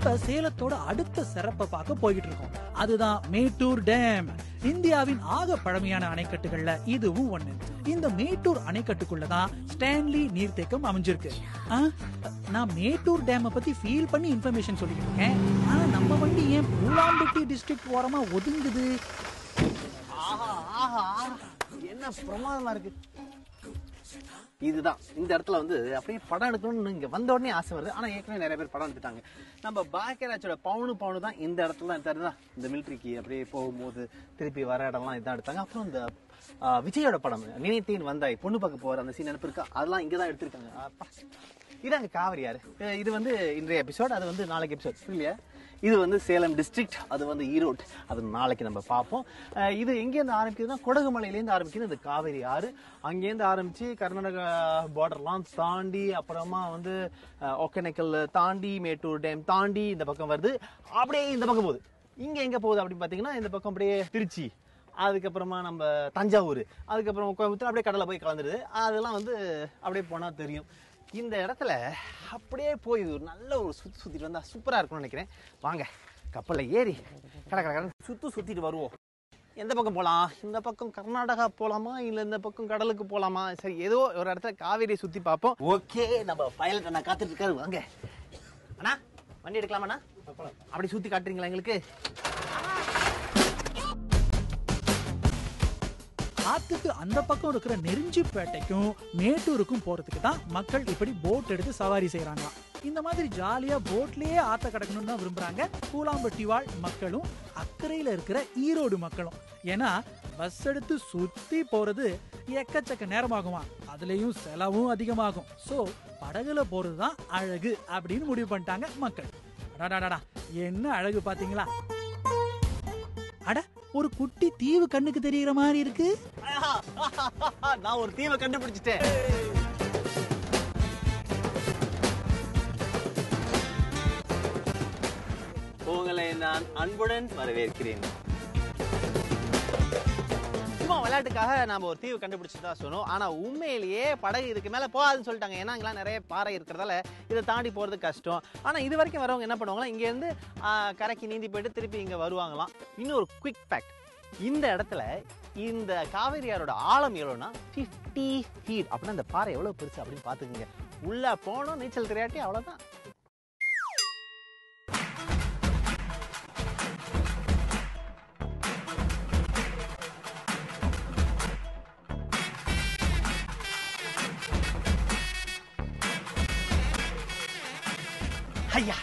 இப்ப சேலத்தோட அடுத்த சிறப்பை பார்க்க போயிட்டு இருக்கோம். அதுதான் மேட்டூர் டேம். இந்தியாவின் ஆக பழமையான அணைக்கட்டுகள்ல இதுவும் ஒண்ணு. இந்த மேட்டூர் அணைக்கட்டுக்குள்ளதான் ஸ்டான்லி நீர்த்தேக்கம் அமைஞ்சிருக்கு. நான் மேட்டூர் டேம் பத்தி ஃபீல் பண்ணி இன்ஃபர்மேஷன் சொல்லிட்டு இருக்கேன். ஆனா நம்ம வண்டி ஏன் பூலாம்பட்டி டிஸ்ட்ரிக்ட் ஓரமா ஒதுங்குது? என்ன பிரமாதமா இருக்கு. இதுதான் இந்த இடத்துல வந்து அப்படியே படம் எடுக்கணும்னு இங்க வந்த உடனே ஆசை வருது. ஆனா ஏற்கனவே நிறைய பேர் படம் எடுத்துட்டாங்க. நம்ம பாக்கியராஜோட பவுனு தான் இந்த இடத்துல தான் எடுத்தாருதா. இந்த மிலிட்ரிக்கு அப்படியே போகும்போது திருப்பி வர இடம்லாம் இதான் எடுத்தாங்க. அப்புறம் இந்த விஜயோட படம் நினைத்தேன் வந்தாய் பொண்ணு பார்க்க போற அந்த சீன் நினைப்பு இருக்கா, அதெல்லாம் இங்கதான் எடுத்திருக்காங்க. இதாங்க காவிரி ஆறு. இது வந்து இன்றைய எபிசோட், அது வந்து நாளைக்கு எபிசோட் இல்லையா. இது வந்து சேலம் டிஸ்ட்ரிக்ட், அது வந்து ஈரோடு, அது நாளைக்கு நம்ம பார்ப்போம். இது எங்கேருந்து ஆரம்பிக்குதுன்னா கொடகுமலையிலேருந்து ஆரம்பிக்குது இந்த காவிரி ஆறு. அங்கேருந்து ஆரம்பிச்சு கர்நாடகா பார்டர்லாம் தாண்டி அப்புறமா வந்து ஒகேனக்கல் தாண்டி மேட்டூர் டேம் தாண்டி இந்த பக்கம் வருது. அப்படியே இந்த பக்கம் போகுது. இங்க எங்க போகுது அப்படின்னு பாத்தீங்கன்னா இந்த பக்கம் அப்படியே திருச்சி, அதுக்கப்புறமா நம்ம தஞ்சாவூர், அதுக்கப்புறம் கோயம்புத்தூர், அப்படியே கடலை போய் கலந்துருது. அதெல்லாம் வந்து அப்படியே போனா தெரியும். இந்த இடத்துல அப்படியே போய் ஒரு நல்ல ஒரு சுத்திட்டு வந்தா சூப்பரா இருக்கும்னு நினைக்கிறேன். வாங்க கப்பல்ல ஏறி கடற்கரை சுத்திட்டு வருவோம். எந்த பக்கம் போலாம்? இந்த பக்கம் கர்நாடகா போலாமா இல்ல இந்த பக்கம் கடலுக்கு போலாமா? சரி, ஏதோ ஒரு இடத்துல காவேரி சுத்தி பார்ப்போம். ஓகே, நம்ம பைலட் அண்ணா காத்துட்டு இருக்காரு. வாங்க அண்ணா, வண்டி எடுக்கலாமா? அப்படி சுத்தி காட்டுறீங்களா எங்களுக்கு? ஆத்துக்கு அந்த பக்கம் இருக்கிற நெருஞ்சிப்பேட்டைக்கும் மேட்டூருக்கும் போறதுக்கு தான் மக்கள் இப்படி போட் எடுத்து சவாரி செய்யறாங்க. இந்த மாதிரி ஜாலியா போட்லயே ஆத்த கடக்கணும்னு தான் விரும்புறாங்க பூலாம்பட்டி வாழ் மக்களும் அக்கறையில இருக்கிற ஈரோடு மக்களும். ஏன்னா பஸ் எடுத்து சுத்தி போறது எக்கச்சக்க நேரமாகுமா, அதுலயும் செலவும் அதிகமாகும். சோ படகுல போறதுதான் அழகு அப்படின்னு முடிவு பண்ணிட்டாங்க மக்கள். என்ன அழகு பாத்தீங்களா? அட, ஒரு குட்டி தீவு கண்ணுக்கு தெரியுற மாதிரி இருக்கு. நான் ஒரு தீவை கண்டுபிடிச்சிட்டேன். உங்களை நான் அன்புடன் வரவேற்கிறேன். சும்மா விளையாட்டுக்காக நாம ஒரு தீவு கண்டுபிடிச்சுதான் சொன்னோம். ஆனா உண்மையிலேயே படகு இதுக்கு மேல போகாதுன்னு சொல்லிட்டாங்க. ஏன்னா இங்கெல்லாம் நிறைய பாறை இருக்கிறதால இதை தாண்டி போறது கஷ்டம். ஆனா இது வரைக்கும் வரவங்க என்ன பண்ணுவாங்களா, இங்க இருந்து கரைக்கு நீந்தி போயிட்டு திருப்பி இங்க வருவாங்களாம். இன்னொரு குவிக் ஃபேக்ட், இந்த இடத்துல இந்த காவிரியாரோட ஆழம் எவ்வளவுனா 50 feet. அப்படின்னா இந்த பாறை எவ்வளவு பெருசு அப்படின்னு பாத்துக்கோங்க. உள்ள போனோம், நீச்சல் தெரியாட்டி அவ்வளவுதான். ஐயா,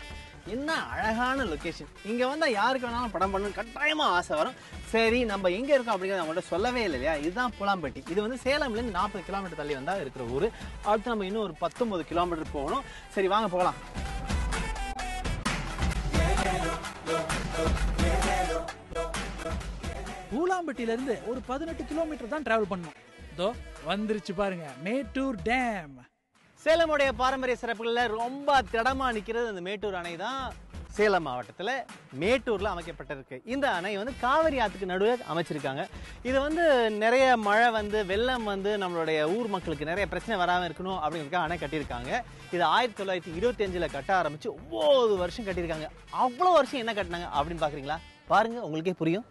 என்ன அழகான லொகேஷன். இங்க வந்தா யாருக்கு வேணாலும் படம் பண்ணணும் கட்டாயமா ஆசை வரும். சரி, நம்ம எங்க இருக்கோம் அப்படிங்கிறத அவங்கள்ட்ட சொல்லவே இல்லை இல்லையா. இதுதான் பூலாம்பட்டி. இது வந்து சேலம்ல இருந்து 40 கிலோமீட்டர் தள்ளி வந்தா இருக்கிற ஊரு. அடுத்து நம்ம இன்னும் ஒரு 19 கிலோமீட்டர் போகணும். சரி, வாங்க போகலாம். பூலாம்பட்டியில இருந்து ஒரு 18 கிலோமீட்டர் தான் டிராவல் பண்ணணும். இதோ வந்துருச்சு பாருங்க மேட்டூர் டேம். சேலமுடைய பாரம்பரிய சிறப்புகள்ல ரொம்ப திடமா நிக்கிறது அந்த மேட்டூர் அணை தான். சேலம் மாவட்டத்துல மேட்டூர்ல அமைக்கப்பட்டிருக்கு. இந்த அணை வந்து காவிரி ஆத்துக்கு நடுவே அமைச்சிருக்காங்க. இது வந்து நிறைய மழை வந்து வெள்ளம் வந்து நம்மளுடைய ஊர் மக்களுக்கு நிறைய பிரச்சனை வராம இருக்கணும் அப்படிங்கிறதுக்காக அணை கட்டியிருக்காங்க. இது 1925ல கட்ட ஆரம்பிச்சு 9 வருஷம் கட்டியிருக்காங்க. அவ்வளவு வருஷம் என்ன கட்டினாங்க அப்படின்னு பாக்குறீங்களா? பாருங்க, உங்களுக்கே புரியும்.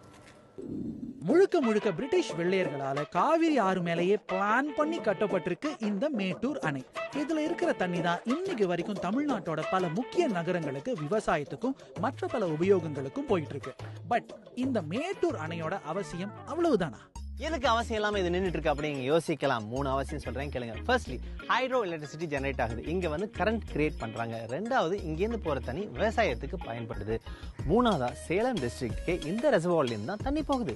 முழுக்க முழுக்க பிரிட்டிஷ் வெள்ளையர்களால காவிரி ஆறு மேலேயே பிளான் பண்ணி கட்டப்பட்டிருக்கு இந்த மேட்டூர் அணை. இதுல இருக்கிற தண்ணி தான் இன்னைக்கு வரைக்கும் தமிழ்நாட்டோட பல முக்கிய நகரங்களுக்கு, விவசாயத்துக்கும் மற்ற பல உபயோகங்களுக்கும் போயிட்டு இருக்கு. பட் இந்த மேட்டூர் அணையோட அவசியம் அவ்வளவுதானா? எதுக்கு அவசியம் இல்லாம இது நின்றுட்டு இருக்கு அப்படின்னு யோசிக்கலாம். 3 அவசியம் சொல்றேன் கேளுங்க. ஃபர்ஸ்ட்லி, ஹைட்ரோ எலக்ட்ரிசிட்டி ஜெனரேட் ஆகுது. இங்க வந்து கரண்ட் கிரியேட் பண்றாங்க. 2வது, இங்கேருந்து போற தண்ணி விவசாயத்துக்கு பயன்படுது. 3வதா, சேலம் டிஸ்ட்ரிக்ட்கே இந்த ரெசர்வாயர்ல இருந்து தான் தண்ணி போகுது.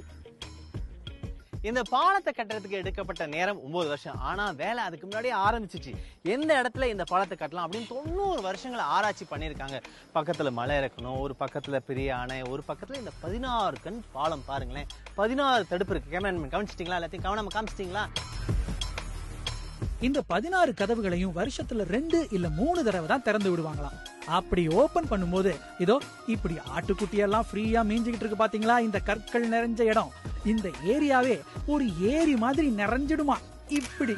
இந்த பாலத்தை கட்டுறதுக்கு எடுக்கப்பட்ட நேரம் 9 வருஷம். ஆனா வேலை அதுக்கு முன்னாடியே ஆரம்பிச்சிச்சு. எந்த இடத்துல இந்த பாலத்தை கட்டலாம் அப்படின்னு 90 வருஷங்களை ஆராய்ச்சி பண்ணியிருக்காங்க. பக்கத்துல மலை இருக்கணும், ஒரு பக்கத்துல பெரிய அணை, ஒரு பக்கத்துல இந்த 16 கண் பாலம். பாருங்களேன், 16 தடுப்பு இருக்கு. கேமராமேன் கவனிச்சிட்டீங்களா? எல்லாத்தையும் கவனமா காமிச்சிட்டீங்களா? இந்த 16 கதவுகளையும் வருஷத்துல 2 இல்ல 3 தடவை தான் திறந்து விடுவாங்களாம். அப்படி ஓபன் பண்ணும்போது இதோ இப்படி ஆட்டுக்குட்டி எல்லாம் ஃப்ரீயா மீஞ்சிக்கிட்டு இருக்கு பாத்தீங்களா? இந்த கற்கள் நிறைஞ்ச இடம், இந்த ஏரியாவே ஒரு ஏரி மாதிரி நிறைஞ்சிடுமா. இப்படி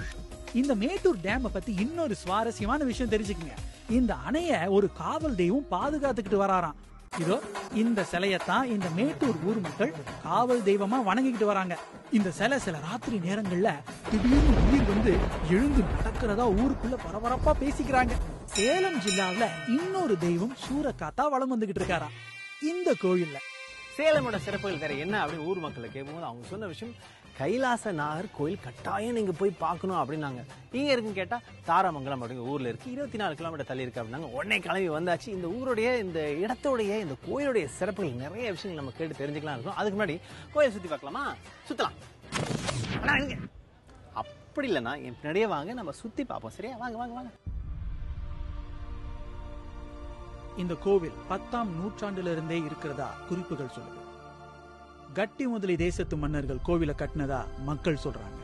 இந்த மேட்டூர் டேமை பத்தி இன்னொரு சுவாரஸ்யமான விஷயம் தெரிஞ்சுக்கங்க. இந்த அணைய ஒரு காவல் தெய்வம் பாதுகாத்துக்கிட்டு வராராம். இதோ இந்த சிலையத்தான் இந்த மேட்டூர் ஊர் மக்கள் காவல் தெய்வமா வணங்கிக்கிட்டு வராங்க. இந்த சிலை சில ராத்திரி நேரங்கள்ல திடீர்னு உயிர் வந்து எழுந்து நடக்கிறதா ஊருக்குள்ள பரபரப்பா பேசிக்கிறாங்க. சேலம் ஜில்லாவுல இன்னொரு தெய்வம் சூரக்காத்தா வலம் வந்துகிட்டு இருக்காரா இந்த கோயில்ல. சேலமோட சிறப்புகள் வேற என்ன அப்படின்னு ஊர் மக்களை கேட்கும்போது அவங்க சொன்ன விஷயம், கைலாச நாகர் கோயில் கட்டாயம் நீங்க போய் பார்க்கணும் அப்படின்னாங்க. இங்க இருக்குன்னு கேட்டா தாராமங்கலம் அப்படிங்கிற ஊர்ல இருக்கு, 24 கிலோமீட்டர் தள்ளி இருக்கு அப்படின்னாங்க. உடனே கிளம்பி வந்தாச்சு. இந்த ஊருடைய இந்த இடத்தோடைய இந்த கோயிலுடைய சிறப்புகள் நிறைய விஷயங்கள் நம்ம கேட்டு தெரிஞ்சுக்கலாம் இருக்கும். அதுக்கு முன்னாடி கோயில் சுத்தி பார்க்கலாமா? சுத்தலாம். அப்படி இல்லைன்னா என் பின்னாடியே வாங்க, நம்ம சுத்தி பார்ப்போம். சரியா? வாங்க வாங்க வாங்க. இந்த கோவில் 10ஆம் நூற்றாண்டுல இருந்தே இருக்கிறதா குறிப்புகள் சொல்லுது. கட்டி முதலி தேசத்து மன்னர்கள் கோவிலை கட்டினதா மக்கள் சொல்றாங்க.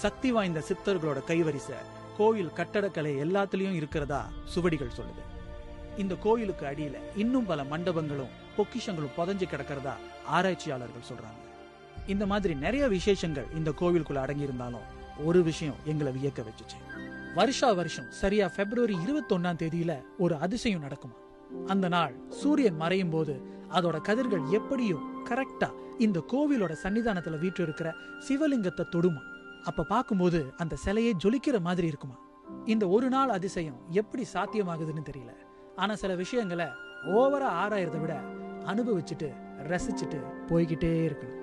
சக்தி வாய்ந்த சித்தர்களோட கைவரிசை கோயில் கட்டடக்கலை எல்லாத்துலயும் இருக்கிறதா சுவடிகள் சொல்லுது. இந்த கோயிலுக்கு அடியில இன்னும் பல மண்டபங்களும் பொக்கிஷங்களும் புதைஞ்சு கிடக்கிறதா ஆராய்ச்சியாளர்கள் சொல்றாங்க. இந்த மாதிரி நிறைய விசேஷங்கள் இந்த கோவிலுக்குள்ள அடங்கி இருந்தாலும் ஒரு விஷயம் எங்களை வியக்க வச்சுச்சு. வருஷா வருஷம் சரியா பிப்ரவரி 21ஆம் தேதியில ஒரு அதிசயம் நடக்குமா. அந்த நாள் சூரியன் மறையும் போது அதோட கதிர்கள் எப்படியோ கரெக்டா இந்த கோவிலோட சன்னிதானத்துல வீட்டு இருக்கிற சிவலிங்கத்தை தொடுமா. அப்ப பார்க்கும்போது அந்த சிலையை ஜொலிக்கிற மாதிரி இருக்குமா. இந்த ஒரு நாள் அதிசயம் எப்படி சாத்தியமாகுதுன்னு தெரியல. ஆனா சில விஷயங்களை ஓவரா ஆராயறதை விட அனுபவிச்சுட்டு ரசிச்சுட்டு போய்கிட்டே இருக்கணும்.